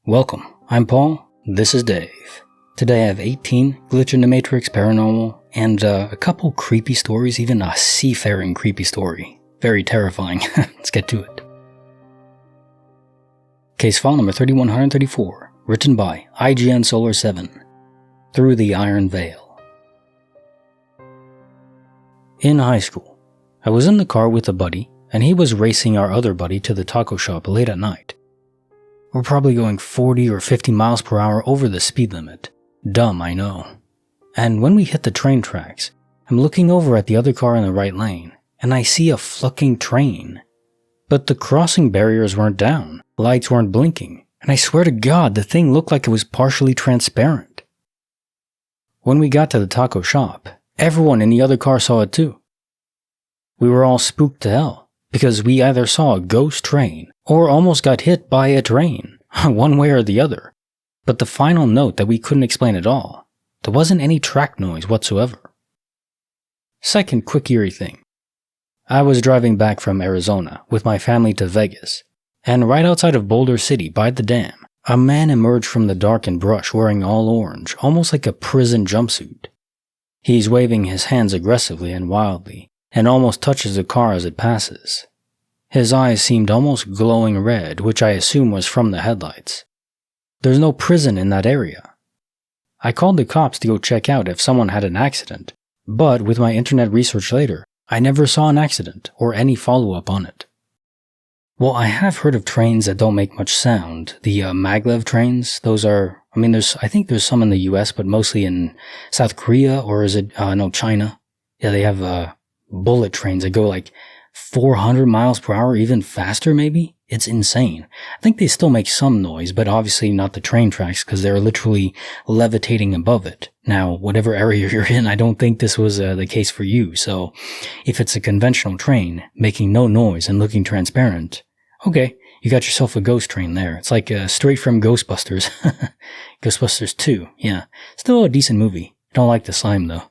Welcome, I'm Paul, this is Dave. Today I have 18 Glitch in the Matrix Paranormal, and a couple creepy stories, even a seafaring creepy story. Very terrifying. Let's get to it. Case file number 3134, written by IGN Solar 7, Through the Iron Veil. In high school, I was in the car with a buddy, and he was racing our other buddy to the taco shop late at night. We're probably going 40 or 50 miles per hour over the speed limit. Dumb, I know. And when we hit the train tracks, I'm looking over at the other car in the right lane, and I see a fucking train. But the crossing barriers weren't down, lights weren't blinking, and I swear to God the thing looked like it was partially transparent. When we got to the taco shop, everyone in the other car saw it too. We were all spooked to hell, because we either saw a ghost train or almost got hit by a train, one way or the other. But the final note that we couldn't explain at all, there wasn't any track noise whatsoever. Second quick eerie thing. I was driving back from Arizona with my family to Vegas, and right outside of Boulder City by the dam, a man emerged from the darkened brush wearing all orange, almost like a prison jumpsuit. He's waving his hands aggressively and wildly, and almost touches the car as it passes. His eyes seemed almost glowing red, which I assume was from the headlights. There's no prison in that area. I called the cops to go check out if someone had an accident, but with my internet research later, I never saw an accident or any follow-up on it. Well, I have heard of trains that don't make much sound. The maglev trains, those are, I think there's some in the US, but mostly in South Korea, or is it, China. Yeah, they have bullet trains that go like 400 miles per hour, even faster maybe? It's insane. I think they still make some noise, but obviously not the train tracks because they're literally levitating above it. Now, whatever area you're in, I don't think this was the case for you, so if it's a conventional train, making no noise and looking transparent, okay, you got yourself a ghost train there. It's like straight from Ghostbusters. Ghostbusters 2, yeah. Still a decent movie. I don't like the slime though.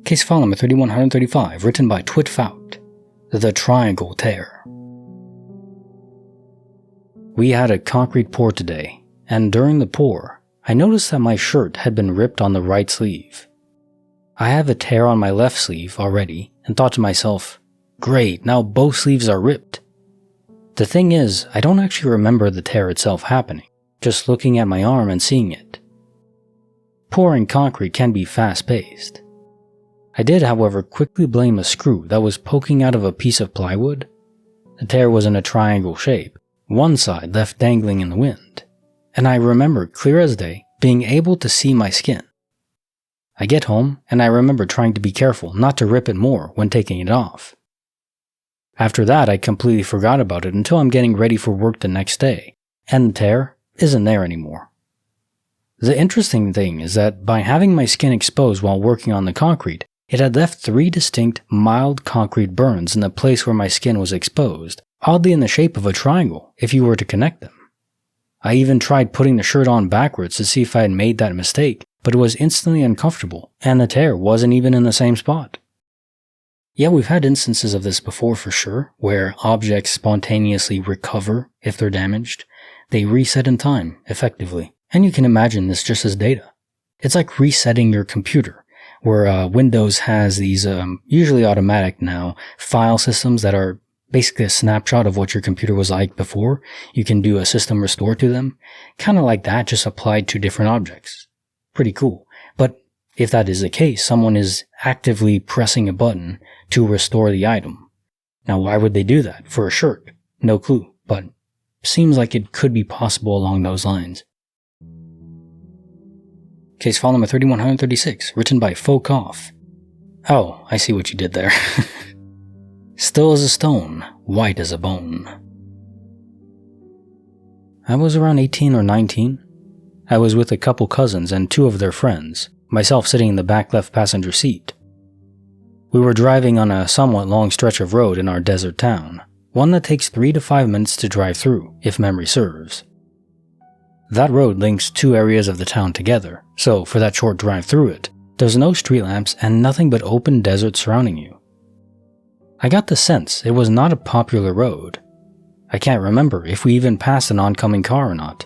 Case file number 3135, written by Twitfout, The Triangle Tear. We had a concrete pour today, and during the pour, I noticed that my shirt had been ripped on the right sleeve. I have a tear on my left sleeve already, and thought to myself, great, now both sleeves are ripped. The thing is, I don't actually remember the tear itself happening, just looking at my arm and seeing it. Pouring concrete can be fast-paced. I did, however, quickly blame a screw that was poking out of a piece of plywood. The tear was in a triangle shape, one side left dangling in the wind, and I remember clear as day being able to see my skin. I get home, and I remember trying to be careful not to rip it more when taking it off. After that, I completely forgot about it until I'm getting ready for work the next day, and the tear isn't there anymore. The interesting thing is that by having my skin exposed while working on the concrete, it had left 3 distinct, mild concrete burns in the place where my skin was exposed, oddly in the shape of a triangle if you were to connect them. I even tried putting the shirt on backwards to see if I had made that mistake, but it was instantly uncomfortable, and the tear wasn't even in the same spot. Yeah, we've had instances of this before for sure, where objects spontaneously recover if they're damaged. They reset in time, effectively, and you can imagine this just as data. It's like resetting your computer, where Windows has these, usually automatic now, file systems that are basically a snapshot of what your computer was like before. You can do a system restore to them. Kind of like that, just applied to different objects. Pretty cool. But if that is the case, someone is actively pressing a button to restore the item. Now, why would they do that? For a shirt? No clue, but seems like it could be possible along those lines. Case file number 3136, written by Focoff. Oh, I see what you did there. Still as a stone, white as a bone. I was around 18 or 19. I was with a couple cousins and 2 of their friends, myself sitting in the back left passenger seat. We were driving on a somewhat long stretch of road in our desert town, one that takes 3 to 5 minutes to drive through, if memory serves. That road links 2 areas of the town together, so for that short drive through it, there's no street lamps and nothing but open desert surrounding you. I got the sense it was not a popular road. I can't remember if we even passed an oncoming car or not.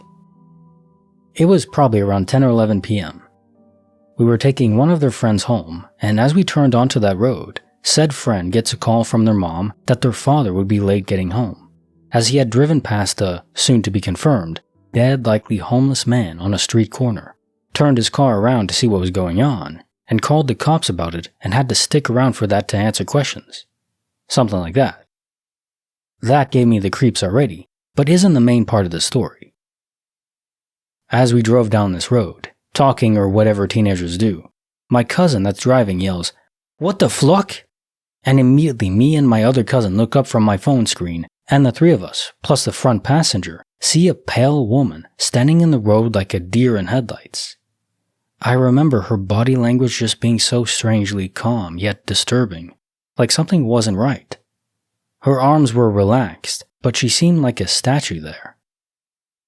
It was probably around 10 or 11 p.m. We were taking one of their friends home, and as we turned onto that road, said friend gets a call from their mom that their father would be late getting home, as he had driven past a, soon-to-be-confirmed, dead likely homeless man on a street corner, turned his car around to see what was going on, and called the cops about it and had to stick around for that to answer questions. Something like that. That gave me the creeps already, but isn't the main part of the story. As we drove down this road, talking or whatever teenagers do, my cousin that's driving yells, "What the fluck?" And immediately me and my other cousin look up from my phone screen, and the three of us, plus the front passenger, see a pale woman standing in the road like a deer in headlights. I remember her body language just being so strangely calm yet disturbing, like something wasn't right. Her arms were relaxed, but she seemed like a statue there.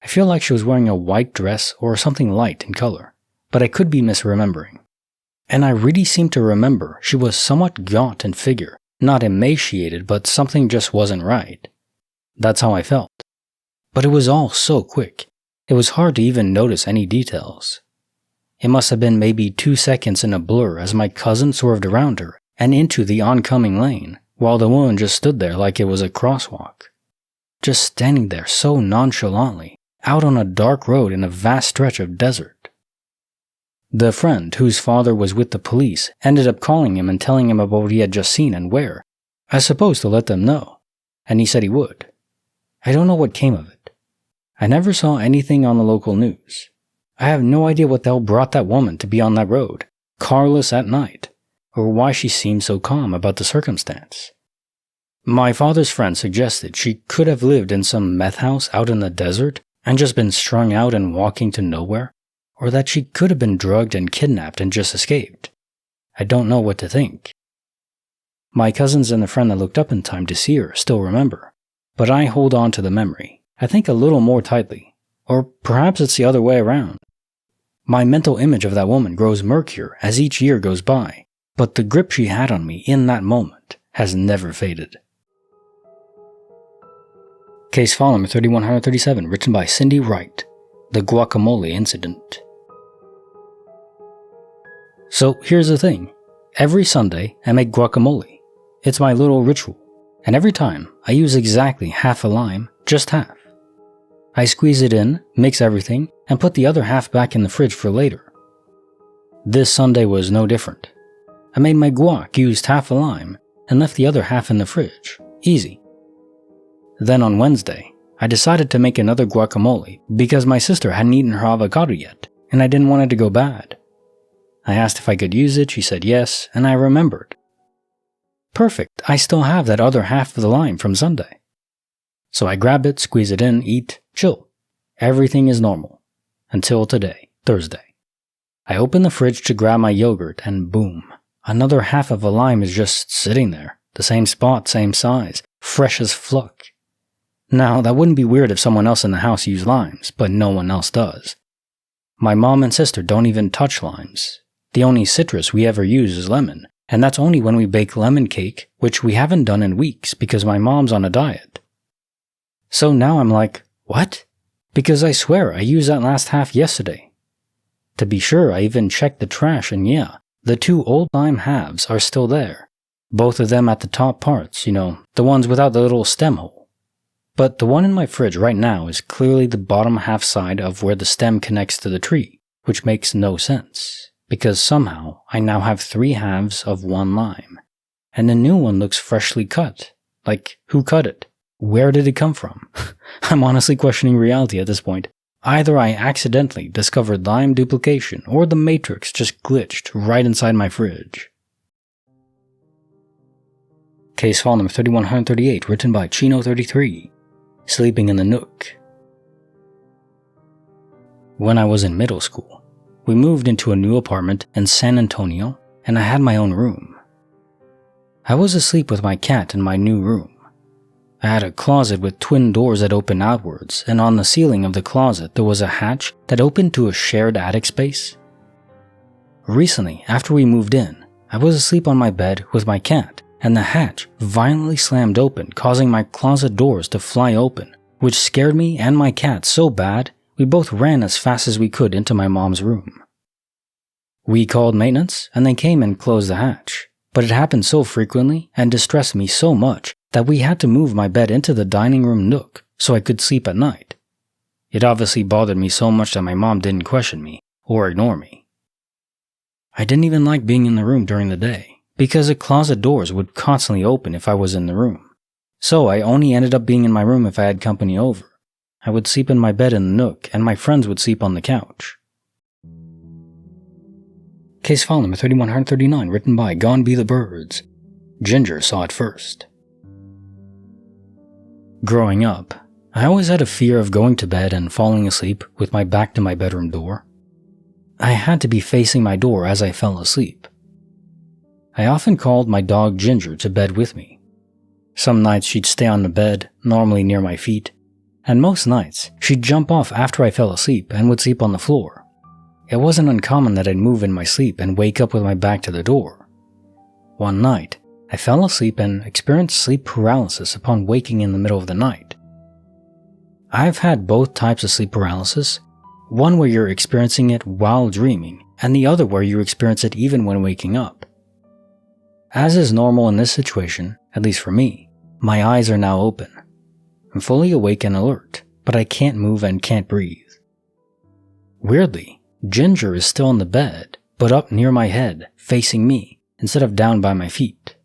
I feel like she was wearing a white dress or something light in color, but I could be misremembering. And I really seem to remember she was somewhat gaunt in figure, not emaciated, but something just wasn't right. That's how I felt. But it was all so quick, it was hard to even notice any details. It must have been maybe 2 seconds in a blur as my cousin swerved around her and into the oncoming lane, while the woman just stood there like it was a crosswalk. Just standing there so nonchalantly, out on a dark road in a vast stretch of desert. The friend, whose father was with the police, ended up calling him and telling him about what he had just seen and where, I suppose to let them know, and he said he would. I don't know what came of it. I never saw anything on the local news. I have no idea what the hell brought that woman to be on that road, carless at night, or why she seemed so calm about the circumstance. My father's friend suggested she could have lived in some meth house out in the desert and just been strung out and walking to nowhere, or that she could have been drugged and kidnapped and just escaped. I don't know what to think. My cousins and the friend that looked up in time to see her still remember, but I hold on to the memory, I think a little more tightly, or perhaps it's the other way around. My mental image of that woman grows murkier as each year goes by, but the grip she had on me in that moment has never faded. Case file number 3137, written by Cindy Wright, The Guacamole Incident. So here's the thing. Every Sunday I make guacamole. It's my little ritual, and every time I use exactly half a lime, just half. I squeeze it in, mix everything, and put the other half back in the fridge for later. This Sunday was no different. I made my guac, used half a lime, and left the other half in the fridge. Easy. Then on Wednesday, I decided to make another guacamole because my sister hadn't eaten her avocado yet, and I didn't want it to go bad. I asked if I could use it, she said yes, and I remembered. Perfect, I still have that other half of the lime from Sunday. So I grab it, squeeze it in, eat, chill. Everything is normal. Until today, Thursday. I open the fridge to grab my yogurt and boom, another half of a lime is just sitting there. The same spot, same size, fresh as fluck. Now, that wouldn't be weird if someone else in the house used limes, but no one else does. My mom and sister don't even touch limes. The only citrus we ever use is lemon, and that's only when we bake lemon cake, which we haven't done in weeks because my mom's on a diet. So now I'm like, what? Because I swear I used that last half yesterday. To be sure, I even checked the trash and yeah, the 2 old lime halves are still there. Both of them at the top parts, the ones without the little stem hole. But the one in my fridge right now is clearly the bottom half side of where the stem connects to the tree, which makes no sense, because somehow I now have 3 halves of 1 lime, and the new one looks freshly cut. Like, who cut it? Where did it come from? I'm honestly questioning reality at this point. Either I accidentally discovered lime duplication, or the matrix just glitched right inside my fridge. Case file number 3138, written by Chino33, Sleeping in the Nook. When I was in middle school, we moved into a new apartment in San Antonio, and I had my own room. I was asleep with my cat in my new room. I had a closet with twin doors that opened outwards, and on the ceiling of the closet there was a hatch that opened to a shared attic space. Recently, after we moved in, I was asleep on my bed with my cat, and the hatch violently slammed open, causing my closet doors to fly open, which scared me and my cat so bad we both ran as fast as we could into my mom's room. We called maintenance and they came and closed the hatch, but it happened so frequently and distressed me so much that we had to move my bed into the dining room nook so I could sleep at night. It obviously bothered me so much that my mom didn't question me or ignore me. I didn't even like being in the room during the day because the closet doors would constantly open if I was in the room. So I only ended up being in my room if I had company over. I would sleep in my bed in the nook and my friends would sleep on the couch. Case file number 3139, written by Gone Be the Birds. Ginger saw it first. Growing up, I always had a fear of going to bed and falling asleep with my back to my bedroom door. I had to be facing my door as I fell asleep. I often called my dog Ginger to bed with me. Some nights she'd stay on the bed, normally near my feet, and most nights she'd jump off after I fell asleep and would sleep on the floor. It wasn't uncommon that I'd move in my sleep and wake up with my back to the door. One night, I fell asleep and experienced sleep paralysis upon waking in the middle of the night. I've had both types of sleep paralysis, one where you're experiencing it while dreaming, and the other where you experience it even when waking up. As is normal in this situation, at least for me, my eyes are now open. I'm fully awake and alert, but I can't move and can't breathe. Weirdly, Ginger is still in the bed, but up near my head, facing me, instead of down by my feet.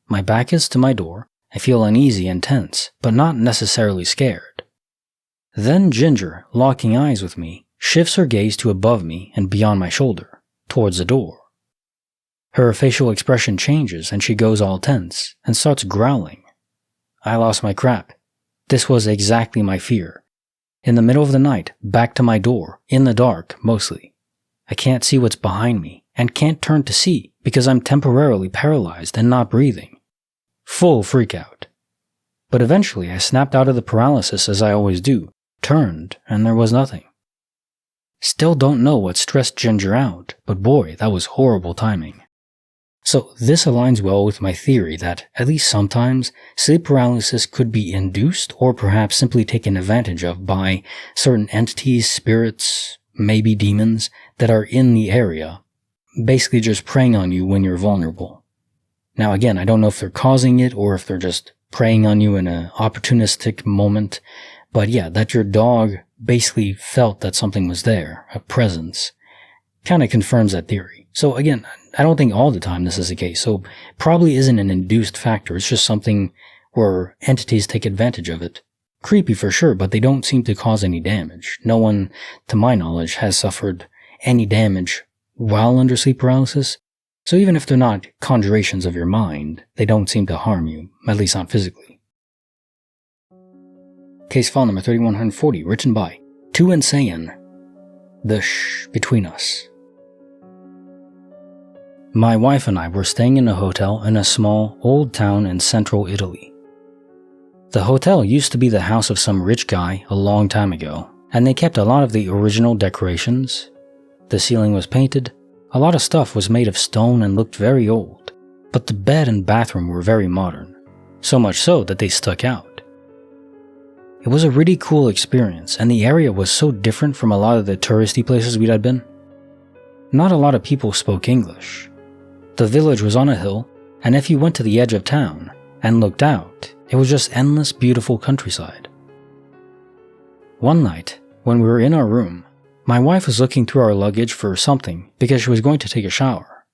My back is to my door. I feel uneasy and tense, but not necessarily scared. Then Ginger, locking eyes with me, shifts her gaze to above me and beyond my shoulder, towards the door. Her facial expression changes and she goes all tense and starts growling. I lost my crap. This was exactly my fear. In the middle of the night, back to my door, in the dark, mostly. I can't see what's behind me, and can't turn to see because I'm temporarily paralyzed and not breathing. Full freakout. But eventually I snapped out of the paralysis as I always do, turned, and there was nothing. Still don't know what stressed Ginger out, but boy, that was horrible timing. So this aligns well with my theory that, at least sometimes, sleep paralysis could be induced or perhaps simply taken advantage of by certain entities, spirits, maybe demons, that are in the area, basically just preying on you when you're vulnerable. Now again, I don't know if they're causing it or if they're just preying on you in an opportunistic moment, but yeah, that your dog basically felt that something was there, a presence, kind of confirms that theory. So again, I don't think all the time this is the case, so probably isn't an induced factor, it's just something where entities take advantage of it. Creepy for sure, but they don't seem to cause any damage. No one, to my knowledge, has suffered any damage while under sleep paralysis, so even if they're not conjurations of your mind, they don't seem to harm you, at least not physically. Case file number 3140, written by Too Insane. The Shhh Between Us. My wife and I were staying in a hotel in a small, old town in central Italy. The hotel used to be the house of some rich guy a long time ago, and they kept a lot of the original decorations. The ceiling was painted, a lot of stuff was made of stone and looked very old, but the bed and bathroom were very modern, so much so that they stuck out. It was a really cool experience, and the area was so different from a lot of the touristy places we had been. Not a lot of people spoke English. The village was on a hill, and if you went to the edge of town and looked out, it was just endless beautiful countryside. One night, when we were in our room, my wife was looking through our luggage for something because she was going to take a shower.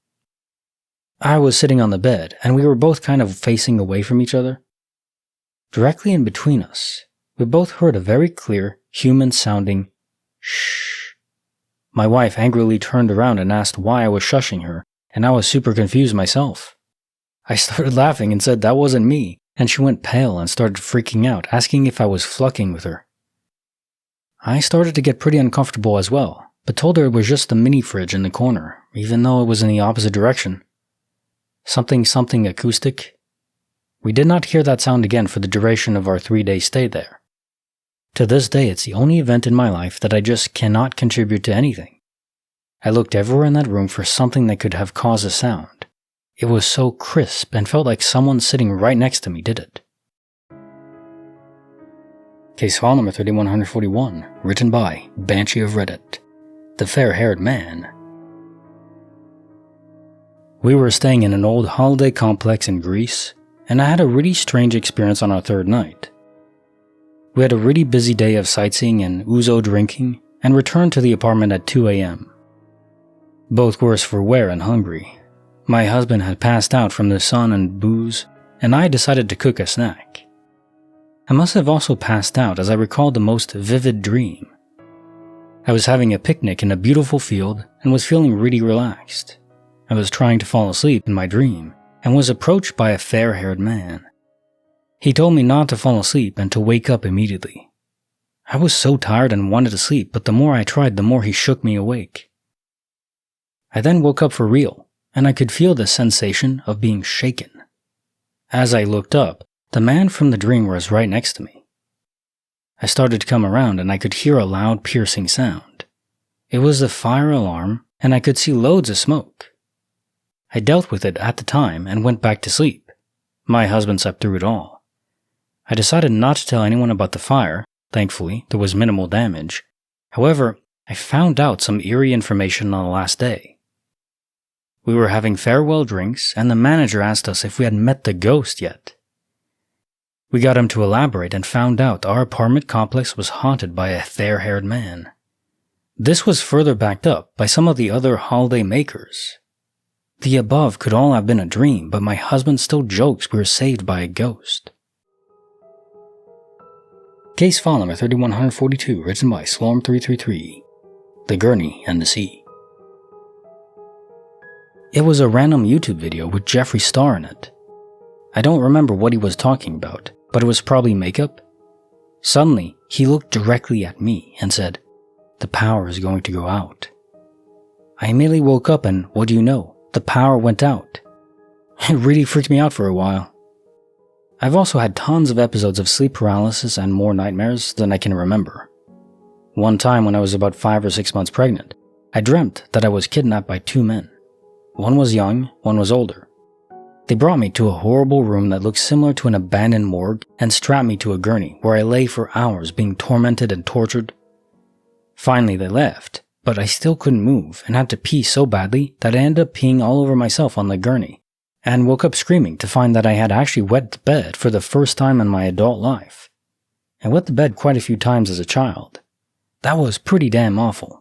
I was sitting on the bed, and we were both kind of facing away from each other. Directly in between us, we both heard a very clear, human-sounding shh. My wife angrily turned around and asked why I was shushing her, and I was super confused myself. I started laughing and said that wasn't me, and she went pale and started freaking out, asking if I was fucking with her. I started to get pretty uncomfortable as well, but told her it was just the mini fridge in the corner, even though it was in the opposite direction. Something acoustic. We did not hear that sound again for the duration of our 3-day stay there. To this day, it's the only event in my life that I just cannot contribute to anything. I looked everywhere in that room for something that could have caused a sound. It was so crisp and felt like someone sitting right next to me did it. Case file number 3141, written by Banshee of Reddit, the fair-haired man. We were staying in an old holiday complex in Greece, and I had a really strange experience on our third night. We had a really busy day of sightseeing and ouzo drinking, and returned to the apartment at 2 a.m. Both worse for wear and hungry. My husband had passed out from the sun and booze, and I decided to cook a snack. I must have also passed out as I recalled the most vivid dream. I was having a picnic in a beautiful field and was feeling really relaxed. I was trying to fall asleep in my dream and was approached by a fair-haired man. He told me not to fall asleep and to wake up immediately. I was so tired and wanted to sleep, but the more I tried, the more he shook me awake. I then woke up for real, and I could feel the sensation of being shaken. As I looked up, the man from the dream was right next to me. I started to come around and I could hear a loud piercing sound. It was the fire alarm and I could see loads of smoke. I dealt with it at the time and went back to sleep. My husband slept through it all. I decided not to tell anyone about the fire. Thankfully, there was minimal damage. However, I found out some eerie information on the last day. We were having farewell drinks and the manager asked us if we had met the ghost yet. We got him to elaborate and found out our apartment complex was haunted by a fair-haired man. This was further backed up by some of the other holiday makers. The above could all have been a dream, but my husband still jokes we were saved by a ghost. Case file number 3142, written by Slorm333, The Gurney and the Sea. It was a random YouTube video with Jeffree Star in it. I don't remember what he was talking about, but it was probably makeup. Suddenly, he looked directly at me and said, "The power is going to go out." I immediately woke up and, what do you know, the power went out. It really freaked me out for a while. I've also had tons of episodes of sleep paralysis and more nightmares than I can remember. One time when I was about 5 or 6 months pregnant, I dreamt that I was kidnapped by 2 men. One was young, one was older. They brought me to a horrible room that looked similar to an abandoned morgue and strapped me to a gurney where I lay for hours being tormented and tortured. Finally they left, but I still couldn't move and had to pee so badly that I ended up peeing all over myself on the gurney and woke up screaming to find that I had actually wet the bed for the first time in my adult life. I wet the bed quite a few times as a child. That was pretty damn awful.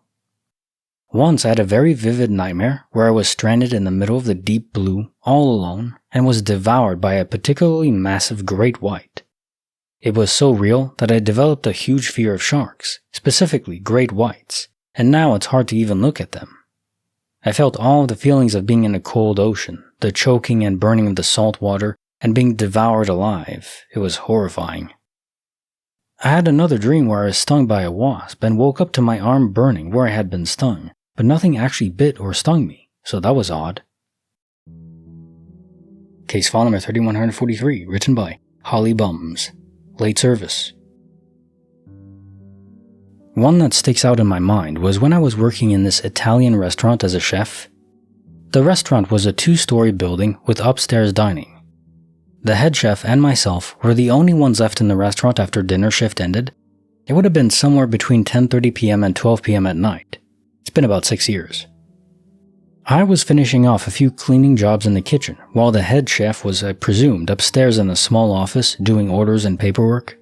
Once I had a very vivid nightmare where I was stranded in the middle of the deep blue, all alone, and was devoured by a particularly massive great white. It was so real that I developed a huge fear of sharks, specifically great whites, and now it's hard to even look at them. I felt all of the feelings of being in a cold ocean, the choking and burning of the salt water, and being devoured alive. It was horrifying. I had another dream where I was stung by a wasp and woke up to my arm burning where I had been stung, but nothing actually bit or stung me, so that was odd. Case file number 3143, written by Holly Bums, Late Service. One that sticks out in my mind was when I was working in this Italian restaurant as a chef. The restaurant was a 2-story building with upstairs dining. The head chef and myself were the only ones left in the restaurant after dinner shift ended. It would have been somewhere between 10:30 p.m. and 12 p.m. at night. It's been about 6 years. I was finishing off a few cleaning jobs in the kitchen, while the head chef was, I presumed, upstairs in a small office doing orders and paperwork.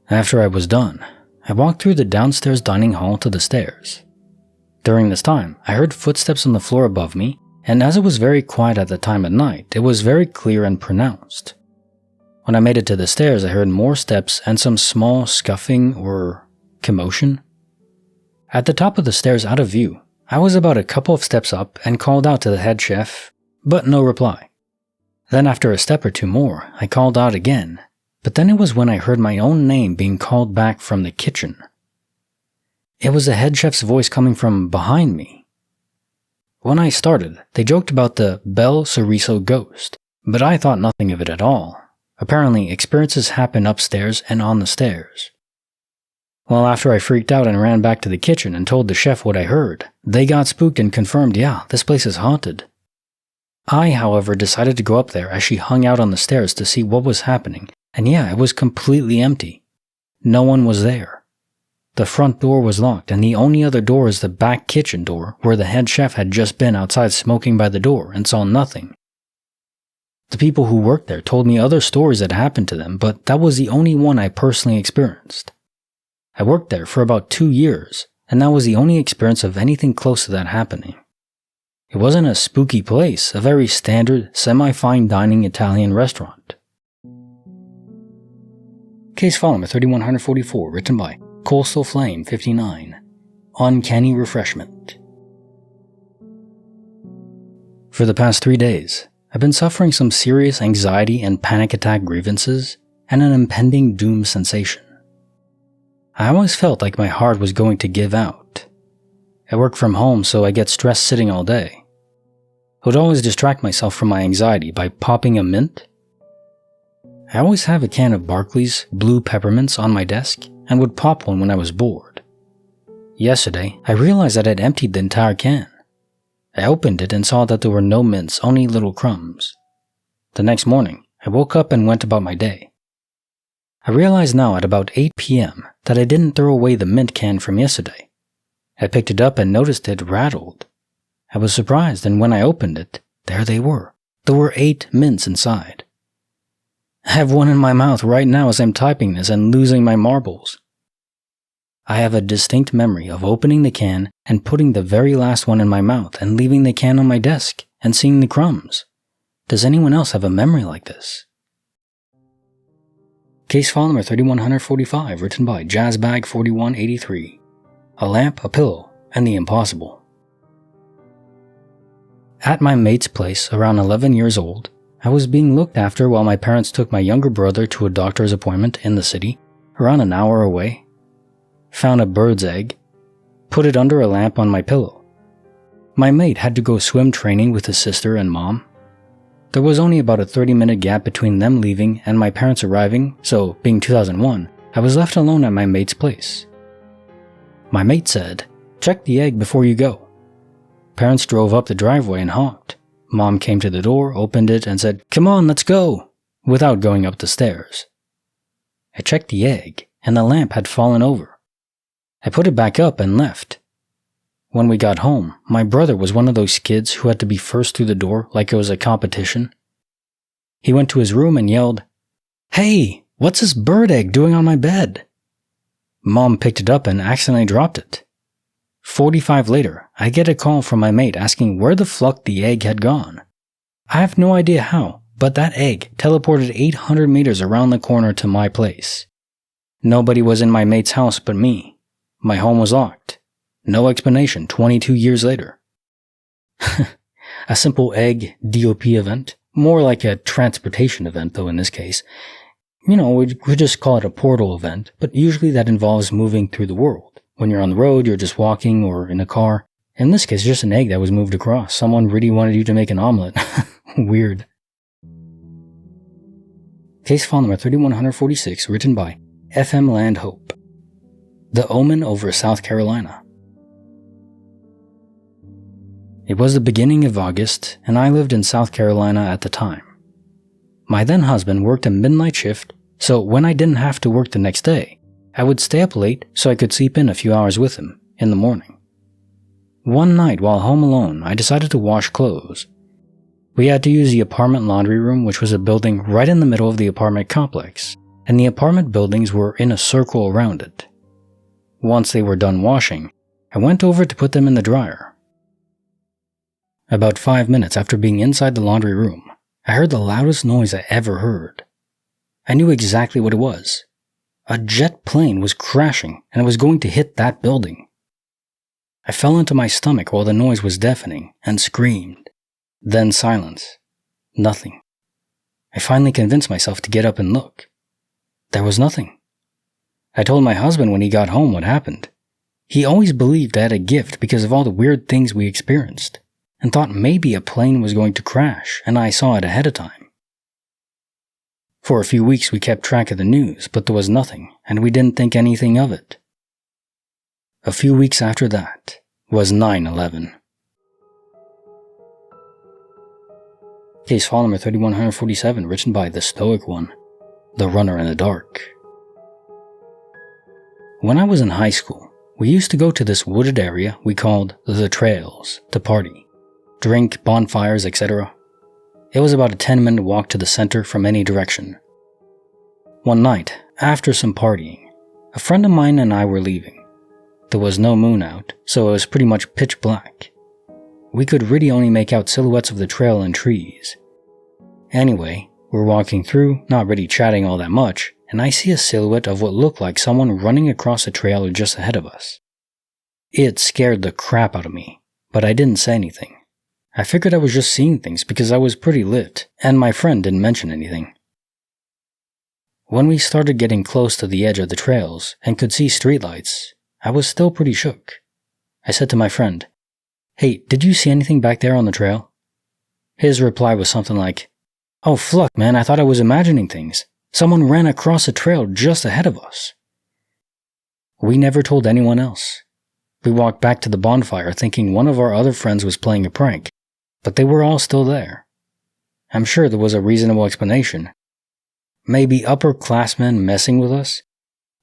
After I was done, I walked through the downstairs dining hall to the stairs. During this time, I heard footsteps on the floor above me, and as it was very quiet at the time at night, it was very clear and pronounced. When I made it to the stairs, I heard more steps and some small scuffing or commotion. At the top of the stairs out of view, I was about a couple of steps up and called out to the head chef, but no reply. Then after a step or two more, I called out again, but then it was when I heard my own name being called back from the kitchen. It was the head chef's voice coming from behind me. When I started, they joked about the Bel Sorriso ghost, but I thought nothing of it at all. Apparently, experiences happen upstairs and on the stairs. Well, after I freaked out and ran back to the kitchen and told the chef what I heard, they got spooked and confirmed, yeah, this place is haunted. I, however, decided to go up there as she hung out on the stairs to see what was happening, and yeah, it was completely empty. No one was there. The front door was locked, and the only other door is the back kitchen door, where the head chef had just been outside smoking by the door and saw nothing. The people who worked there told me other stories that happened to them, but that was the only one I personally experienced. I worked there for about 2 years, and that was the only experience of anything close to that happening. It wasn't a spooky place, a very standard, semi-fine dining Italian restaurant. Case file number 3144, written by Coastal Flame 59. Uncanny Refreshment. For the past 3 days, I've been suffering some serious anxiety and panic attack grievances and an impending doom sensation. I always felt like my heart was going to give out. I work from home, so I get stressed sitting all day. I would always distract myself from my anxiety by popping a mint. I always have a can of Barclays blue peppermints on my desk and would pop one when I was bored. Yesterday, I realized that I'd emptied the entire can. I opened it and saw that there were no mints, only little crumbs. The next morning, I woke up and went about my day. I realized now at about 8 p.m. that I didn't throw away the mint can from yesterday. I picked it up and noticed it rattled. I was surprised, and when I opened it, there they were. There were 8 mints inside. I have one in my mouth right now as I'm typing this and losing my marbles. I have a distinct memory of opening the can and putting the very last one in my mouth and leaving the can on my desk and seeing the crumbs. Does anyone else have a memory like this? Case file number 3145, written by Jazzbag4183. A lamp, a pillow, and the impossible. At my mate's place, around 11 years old, I was being looked after while my parents took my younger brother to a doctor's appointment in the city, around an hour away. Found a bird's egg, put it under a lamp on my pillow. My mate had to go swim training with his sister and mom. There was only about a 30-minute gap between them leaving and my parents arriving, so being 2001, I was left alone at my mate's place. My mate said, "Check the egg before you go." Parents drove up the driveway and honked. Mom came to the door, opened it, and said, "Come on, let's go," without going up the stairs. I checked the egg, and the lamp had fallen over. I put it back up and left. When we got home, my brother was one of those kids who had to be first through the door like it was a competition. He went to his room and yelled, "Hey, what's this bird egg doing on my bed?" Mom picked it up and accidentally dropped it. 45 later, I get a call from my mate asking where the fuck the egg had gone. I have no idea how, but that egg teleported 800 meters around the corner to my place. Nobody was in my mate's house but me. My home was locked. No explanation 22 years later. A simple egg DOP event. More like a transportation event though in this case. You know, we could just call it a portal event, but usually that involves moving through the world. When you're on the road, you're just walking or in a car. In this case, just an egg that was moved across. Someone really wanted you to make an omelet. Weird. Case file number 3146, written by FM Land Hope. The Omen over South Carolina. It was the beginning of August, and I lived in South Carolina at the time. My then husband worked a midnight shift, so when I didn't have to work the next day, I would stay up late so I could sleep in a few hours with him in the morning. One night while home alone, I decided to wash clothes. We had to use the apartment laundry room, which was a building right in the middle of the apartment complex, and the apartment buildings were in a circle around it. Once they were done washing, I went over to put them in the dryer. About 5 minutes after being inside the laundry room, I heard the loudest noise I ever heard. I knew exactly what it was. A jet plane was crashing and it was going to hit that building. I fell into my stomach while the noise was deafening and screamed. Then silence. Nothing. I finally convinced myself to get up and look. There was nothing. I told my husband when he got home what happened. He always believed I had a gift because of all the weird things we experienced, and thought maybe a plane was going to crash and I saw it ahead of time. For a few weeks we kept track of the news, but there was nothing, and we didn't think anything of it. A few weeks after that was 9/11. Case file number 3147, written by the Stoic One, The Runner in the Dark. When I was in high school, we used to go to this wooded area we called the Trails to party, drink, bonfires, etc. It was about a 10-minute walk to the center from any direction. One night, after some partying, a friend of mine and I were leaving. There was no moon out, so it was pretty much pitch black. We could really only make out silhouettes of the trail and trees. Anyway, we're walking through, not really chatting all that much, and I see a silhouette of what looked like someone running across the trail just ahead of us. It scared the crap out of me, but I didn't say anything. I figured I was just seeing things because I was pretty lit, and my friend didn't mention anything. When we started getting close to the edge of the trails and could see streetlights, I was still pretty shook. I said to my friend, "Hey, did you see anything back there on the trail?" His reply was something like, "Oh fuck man, I thought I was imagining things. Someone ran across the trail just ahead of us." We never told anyone else. We walked back to the bonfire thinking one of our other friends was playing a prank, but they were all still there. I'm sure there was a reasonable explanation. Maybe upperclassmen messing with us,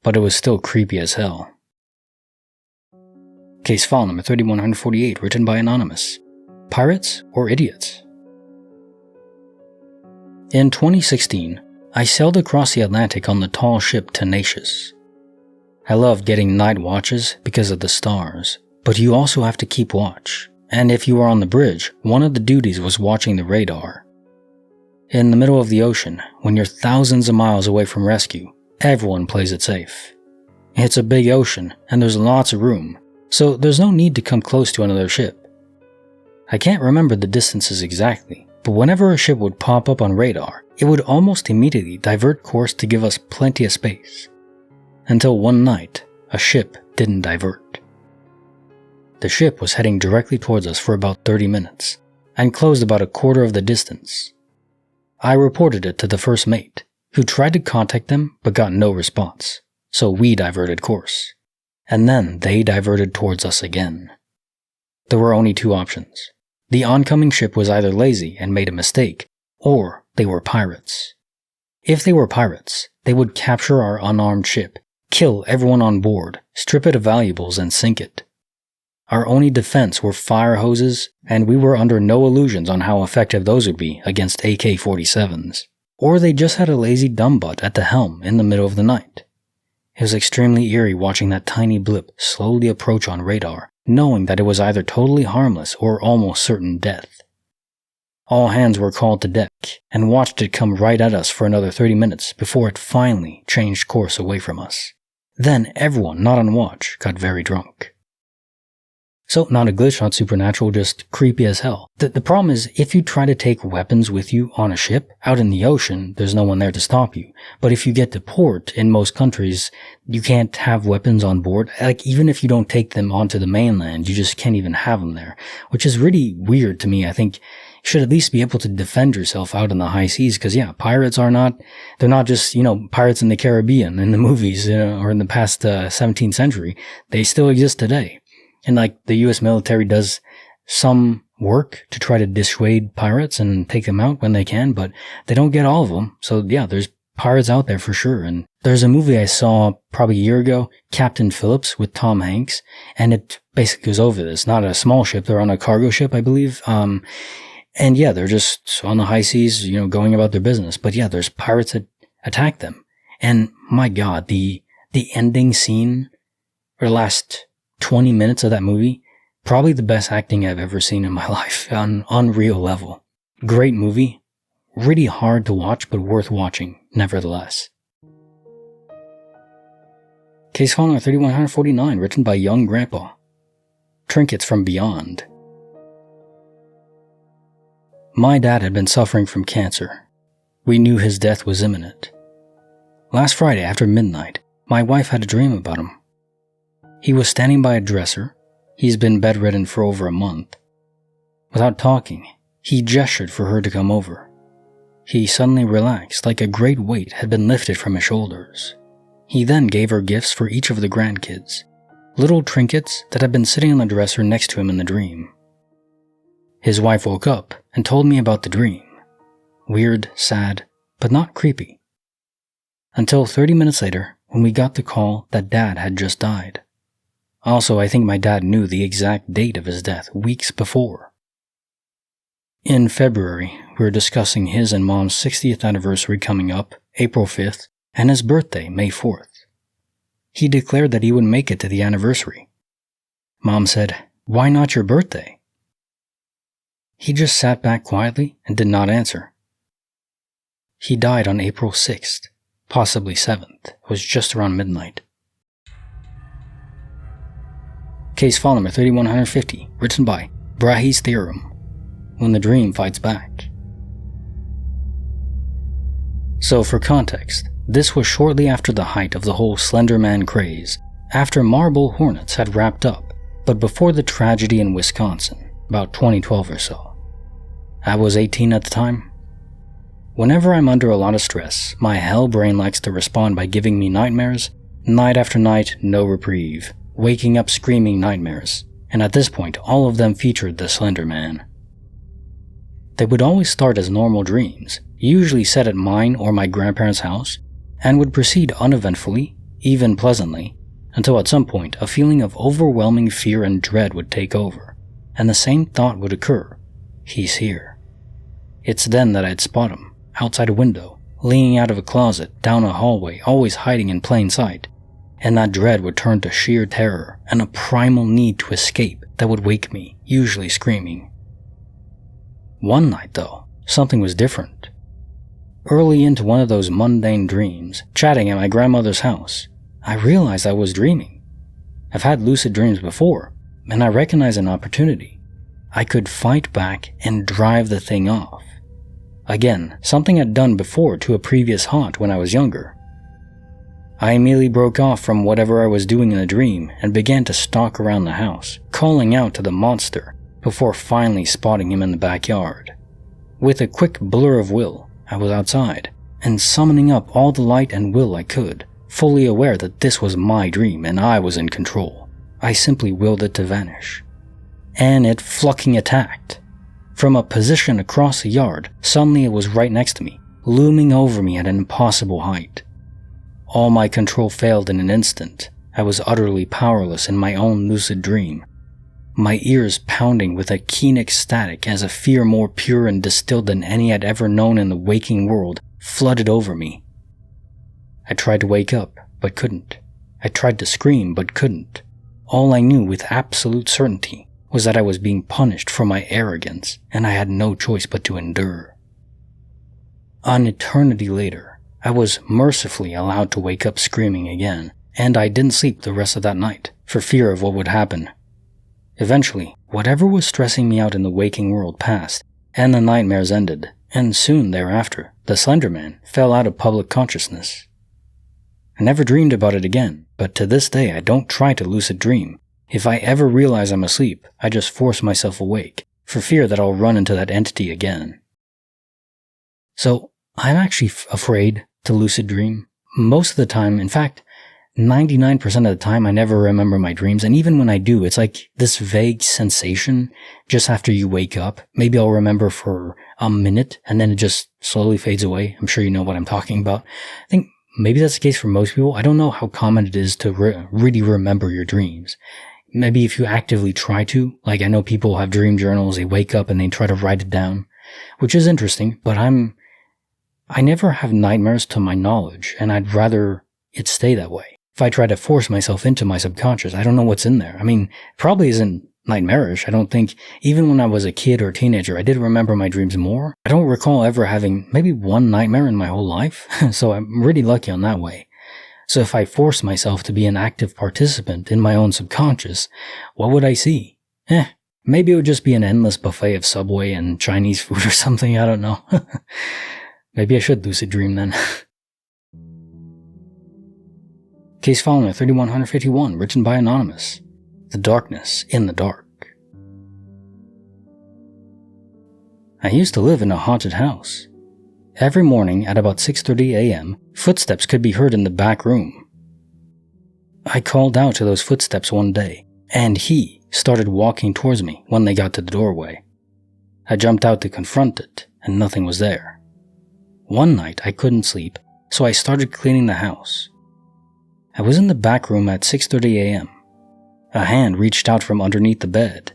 but it was still creepy as hell. Case file number 3148, written by Anonymous. Pirates or Idiots? In 2016, I sailed across the Atlantic on the tall ship Tenacious. I loved getting night watches because of the stars, but you also have to keep watch, and if you were on the bridge, one of the duties was watching the radar. In the middle of the ocean, when you're thousands of miles away from rescue, everyone plays it safe. It's a big ocean, and there's lots of room, so there's no need to come close to another ship. I can't remember the distances exactly, but whenever a ship would pop up on radar, it would almost immediately divert course to give us plenty of space. Until one night, a ship didn't divert. The ship was heading directly towards us for about 30 minutes, and closed about a quarter of the distance. I reported it to the first mate, who tried to contact them but got no response, so we diverted course. And then they diverted towards us again. There were only two options. The oncoming ship was either lazy and made a mistake, or they were pirates. If they were pirates, they would capture our unarmed ship, kill everyone on board, strip it of valuables, and sink it. Our only defense were fire hoses, and we were under no illusions on how effective those would be against AK-47s. Or they just had a lazy dumbbutt at the helm in the middle of the night. It was extremely eerie watching that tiny blip slowly approach on radar, knowing that it was either totally harmless or almost certain death. All hands were called to deck, and watched it come right at us for another 30 minutes before it finally changed course away from us. Then everyone not on watch got very drunk. So, not a glitch, not supernatural, just creepy as hell. The problem is, if you try to take weapons with you on a ship, out in the ocean, there's no one there to stop you. But if you get to port, in most countries, you can't have weapons on board. Like, even if you don't take them onto the mainland, you just can't even have them there. Which is really weird to me. I think you should at least be able to defend yourself out in the high seas, because yeah, pirates are not, they're not just, pirates in the Caribbean, in the movies, or in the past 17th century. They still exist today. And the US military does some work to try to dissuade pirates and take them out when they can, but they don't get all of them. So yeah, there's pirates out there for sure. And there's a movie I saw probably a year ago, Captain Phillips with Tom Hanks, and it basically goes over this. Not a small ship, they're on a cargo ship, I believe. And yeah, they're just on the high seas, going about their business. But yeah, there's pirates that attack them. And my God, the ending scene, or the last 20 minutes of that movie, probably the best acting I've ever seen in my life on unreal level. Great movie, really hard to watch, but worth watching nevertheless. Case file number 3149, written by Young Grandpa. Trinkets from Beyond. My dad had been suffering from cancer. We knew his death was imminent. Last Friday after midnight, my wife had a dream about him. He was standing by a dresser. He's been bedridden for over a month. Without talking, he gestured for her to come over. He suddenly relaxed, like a great weight had been lifted from his shoulders. He then gave her gifts for each of the grandkids, little trinkets that had been sitting on the dresser next to him in the dream. His wife woke up and told me about the dream, Weird, sad, but not creepy. Until 30 minutes later, when we got the call that Dad had just died. Also, I think my dad knew the exact date of his death weeks before. In February, we were discussing his and Mom's 60th anniversary coming up, April 5th, and his birthday, May 4th. He declared that he would make it to the anniversary. Mom said, "Why not your birthday?" He just sat back quietly and did not answer. He died on April 6th, possibly 7th. It was just around midnight. Case file number 3150, written by Brahe's Theorem, When the Dream Fights Back. So for context, this was shortly after the height of the whole Slender Man craze, after Marble Hornets had wrapped up, but before the tragedy in Wisconsin, about 2012 or so. I was 18 at the time. Whenever I'm under a lot of stress, my hell brain likes to respond by giving me nightmares, night after night, no reprieve, waking up screaming nightmares, and at this point all of them featured the Slender Man. They would always start as normal dreams, usually set at mine or my grandparents' house, and would proceed uneventfully, even pleasantly, until at some point a feeling of overwhelming fear and dread would take over, and the same thought would occur: he's here. It's then that I'd spot him, outside a window, leaning out of a closet, down a hallway, always hiding in plain sight, and that dread would turn to sheer terror and a primal need to escape that would wake me, usually screaming. One night, though, something was different. Early into one of those mundane dreams, chatting at my grandmother's house, I realized I was dreaming. I've had lucid dreams before, and I recognized an opportunity. I could fight back and drive the thing off. Again, something I'd done before to a previous haunt when I was younger. I immediately broke off from whatever I was doing in the dream and began to stalk around the house, calling out to the monster before finally spotting him in the backyard. With a quick blur of will, I was outside, and summoning up all the light and will I could, fully aware that this was my dream and I was in control. I simply willed it to vanish. And it fucking attacked. From a position across the yard, suddenly it was right next to me, looming over me at an impossible height. All my control failed in an instant. I was utterly powerless in my own lucid dream. My ears pounding with a keen ecstatic as a fear more pure and distilled than any I'd ever known in the waking world flooded over me. I tried to wake up, but couldn't. I tried to scream, but couldn't. All I knew with absolute certainty was that I was being punished for my arrogance, and I had no choice but to endure. An eternity later, I was mercifully allowed to wake up screaming again, and I didn't sleep the rest of that night, for fear of what would happen. Eventually, whatever was stressing me out in the waking world passed, and the nightmares ended, and soon thereafter, the Slender Man fell out of public consciousness. I never dreamed about it again, but to this day I don't try to lucid dream. If I ever realize I'm asleep, I just force myself awake, for fear that I'll run into that entity again. So, I'm actually afraid to lucid dream. Most of the time, in fact, 99% of the time I never remember my dreams, and even when I do, it's like this vague sensation just after you wake up. Maybe I'll remember for a minute, and then it just slowly fades away. I'm sure you know what I'm talking about. I think maybe that's the case for most people. I don't know how common it is to really remember your dreams. Maybe if you actively try to, like I know people have dream journals, they wake up and they try to write it down, which is interesting, but I never have nightmares to my knowledge, and I'd rather it stay that way. If I try to force myself into my subconscious, I don't know what's in there. I mean, it probably isn't nightmarish. I don't think, even when I was a kid or teenager, I did remember my dreams more. I don't recall ever having maybe one nightmare in my whole life, so I'm really lucky on that way. So if I force myself to be an active participant in my own subconscious, what would I see? Maybe it would just be an endless buffet of Subway and Chinese food or something, I don't know. Maybe I should lucid dream then. Case file number 3151, written by Anonymous. The Darkness in the Dark. I used to live in a haunted house. Every morning at about 6:30 a.m., footsteps could be heard in the back room. I called out to those footsteps one day, and he started walking towards me when they got to the doorway. I jumped out to confront it, and nothing was there. One night I couldn't sleep, so I started cleaning the house. I was in the back room at 6:30 a.m. A hand reached out from underneath the bed.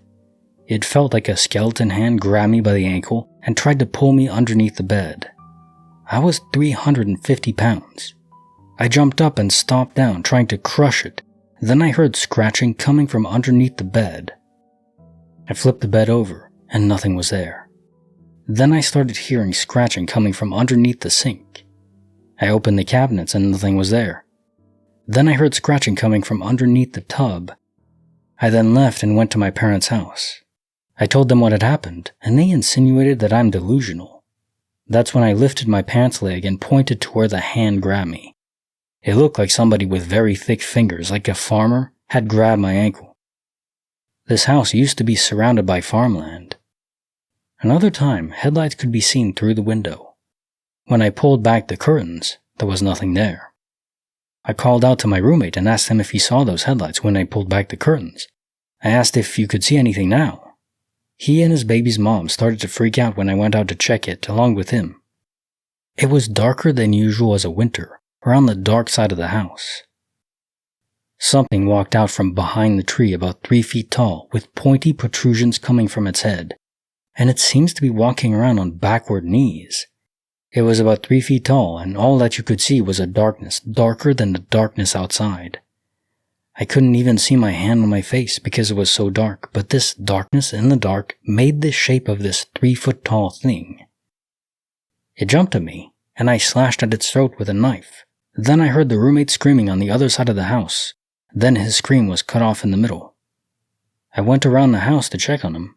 It felt like a skeleton hand grabbed me by the ankle and tried to pull me underneath the bed. I was 350 pounds. I jumped up and stomped down, trying to crush it. Then I heard scratching coming from underneath the bed. I flipped the bed over, and nothing was there. Then I started hearing scratching coming from underneath the sink. I opened the cabinets and nothing was there. Then I heard scratching coming from underneath the tub. I then left and went to my parents' house. I told them what had happened, and they insinuated that I'm delusional. That's when I lifted my pants leg and pointed to where the hand grabbed me. It looked like somebody with very thick fingers, like a farmer, had grabbed my ankle. This house used to be surrounded by farmland. Another time, headlights could be seen through the window. When I pulled back the curtains, there was nothing there. I called out to my roommate and asked him if he saw those headlights when I pulled back the curtains. I asked if you could see anything now. He and his baby's mom started to freak out when I went out to check it along with him. It was darker than usual as a winter, around the dark side of the house. Something walked out from behind the tree about 3 feet tall with pointy protrusions coming from its head, and it seems to be walking around on backward knees. It was about 3 feet tall, and all that you could see was a darkness darker than the darkness outside. I couldn't even see my hand on my face because it was so dark, but this darkness in the dark made the shape of this 3-foot tall thing. It jumped at me, and I slashed at its throat with a knife. Then I heard the roommate screaming on the other side of the house. Then his scream was cut off in the middle. I went around the house to check on him.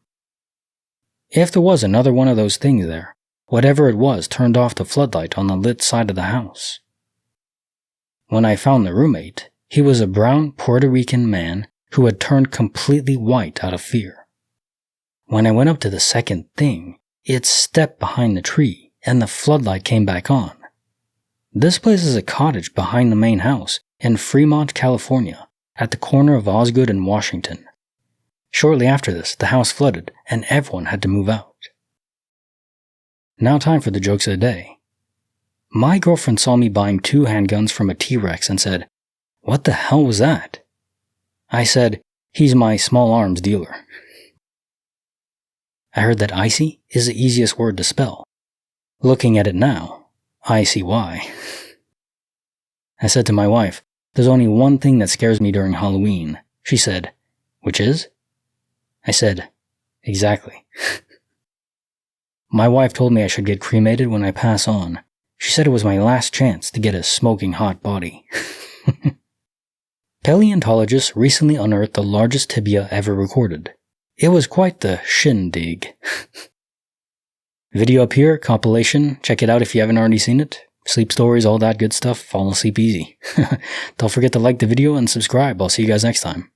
If there was another one of those things there, whatever it was turned off the floodlight on the lit side of the house. When I found the roommate, he was a brown Puerto Rican man who had turned completely white out of fear. When I went up to the second thing, it stepped behind the tree and the floodlight came back on. This place is a cottage behind the main house in Fremont, California, at the corner of Osgood and Washington. Shortly after this, the house flooded and everyone had to move out. Now time for the jokes of the day. My girlfriend saw me buying 2 handguns from a T-Rex and said, "What the hell was that?" I said, "He's my small arms dealer." I heard that icy is the easiest word to spell. Looking at it now, I see why. I said to my wife, "There's only one thing that scares me during Halloween." She said, "Which is?" I said, "Exactly." My wife told me I should get cremated when I pass on. She said it was my last chance to get a smoking hot body. Paleontologists recently unearthed the largest tibia ever recorded. It was quite the shindig. Video up here, compilation, check it out if you haven't already seen it. Sleep stories, all that good stuff, fall asleep easy. Don't forget to like the video and subscribe. I'll see you guys next time.